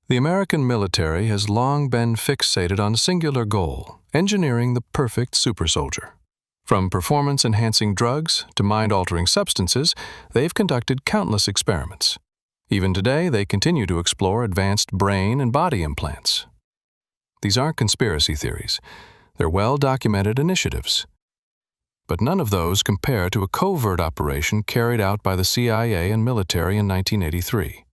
The American military has long been fixated on a singular goal: engineering the perfect super soldier. From performance-enhancing drugs to mind-altering substances, they've conducted countless experiments. Even today, they continue to explore advanced brain and body implants. These aren't conspiracy theories. They're well-documented initiatives. But none of those compare to a covert operation carried out by the CIA and military in 1983.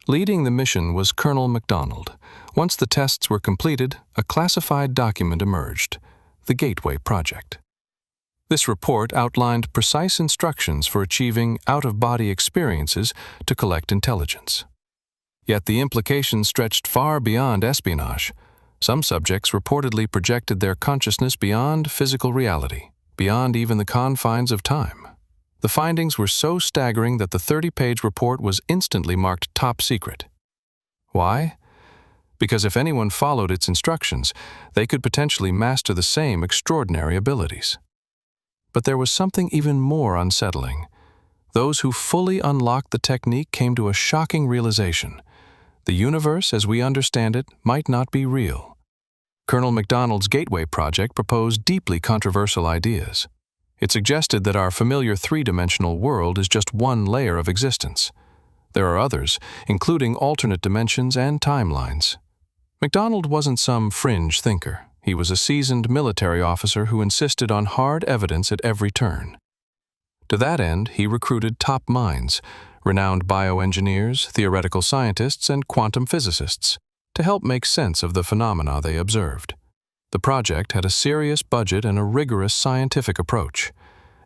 Leading the mission was Colonel McDonnell. Once the tests were completed, a classified document emerged, the Gateway Project. This report outlined precise instructions for achieving out-of-body experiences to collect intelligence. Yet the implications stretched far beyond espionage. Some subjects reportedly projected their consciousness beyond physical reality, beyond even the confines of time. The findings were so staggering that the 30-page report was instantly marked top secret. Why? Because if anyone followed its instructions, they could potentially master the same extraordinary abilities. But there was something even more unsettling. Those who fully unlocked the technique came to a shocking realization. The universe, as we understand it, might not be real. Colonel McDonnell's Gateway Project proposed deeply controversial ideas. It suggested that our familiar three-dimensional world is just one layer of existence. There are others, including alternate dimensions and timelines. McDonnell wasn't some fringe thinker. He was a seasoned military officer who insisted on hard evidence at every turn. To that end, he recruited top minds, renowned bioengineers, theoretical scientists, and quantum physicists, to help make sense of the phenomena they observed. The project had a serious budget and a rigorous scientific approach.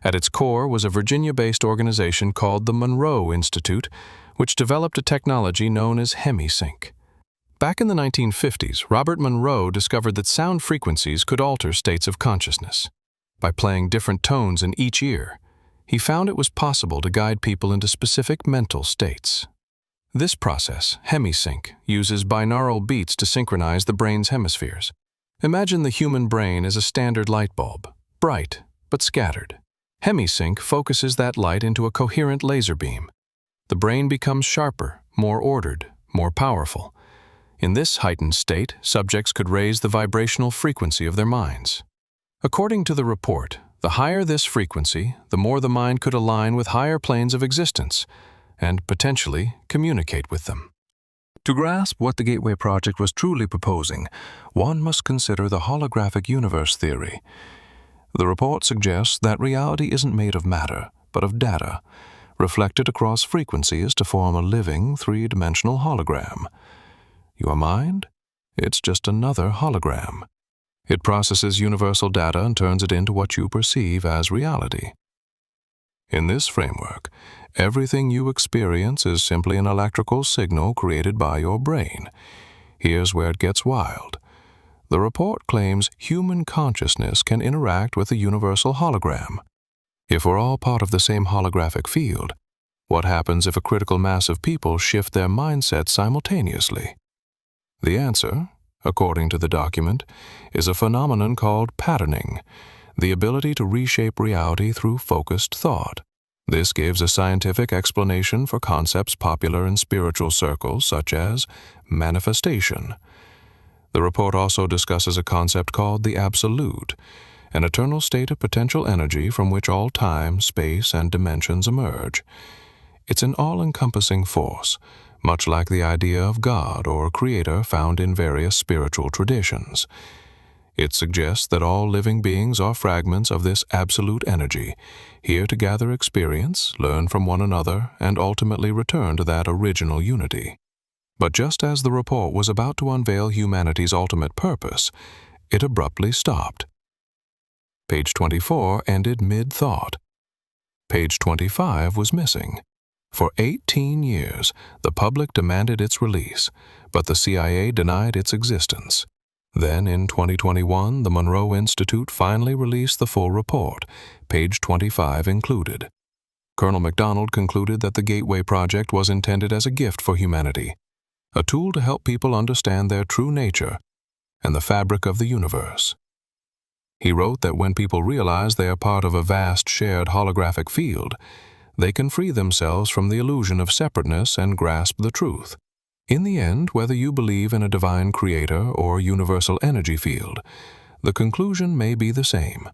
At its core was a Virginia-based organization called the Monroe Institute, which developed a technology known as hemisync. Back in the 1950s, Robert Monroe discovered that sound frequencies could alter states of consciousness. By playing different tones in each ear, he found it was possible to guide people into specific mental states. This process, hemisync, uses binaural beats to synchronize the brain's hemispheres. Imagine the human brain as a standard light bulb, bright but scattered. Hemisync focuses that light into a coherent laser beam. The brain becomes sharper, more ordered, more powerful. In this heightened state, subjects could raise the vibrational frequency of their minds. According to the report, the higher this frequency, the more the mind could align with higher planes of existence and potentially communicate with them. To grasp what the Gateway Project was truly proposing, one must consider the holographic universe theory. The report suggests that reality isn't made of matter, but of data, reflected across frequencies to form a living, three-dimensional hologram. Your mind? It's just another hologram. It processes universal data and turns it into what you perceive as reality. In this framework, everything you experience is simply an electrical signal created by your brain. Here's where it gets wild. The report claims human consciousness can interact with a universal hologram. If we're all part of the same holographic field, what happens if a critical mass of people shift their mindset simultaneously? The answer, according to the document, is a phenomenon called patterning, the ability to reshape reality through focused thought. This gives a scientific explanation for concepts popular in spiritual circles, such as manifestation. The report also discusses a concept called the absolute, an eternal state of potential energy from which all time, space, and dimensions emerge. It's an all-encompassing force, much like the idea of God or Creator found in various spiritual traditions. It suggests that all living beings are fragments of this absolute energy, here to gather experience, learn from one another, and ultimately return to that original unity. But just as the report was about to unveil humanity's ultimate purpose, it abruptly stopped. Page 24 ended mid-thought. Page 25 was missing. For 18 years, the public demanded its release, but the CIA denied its existence. Then, in 2021, the Monroe Institute finally released the full report, page 25 included. Colonel McDonnell concluded that the Gateway Project was intended as a gift for humanity, a tool to help people understand their true nature and the fabric of the universe. He wrote that when people realize they are part of a vast shared holographic field, they can free themselves from the illusion of separateness and grasp the truth. In the end, whether you believe in a divine creator or universal energy field, the conclusion may be the same.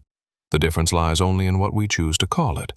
The difference lies only in what we choose to call it.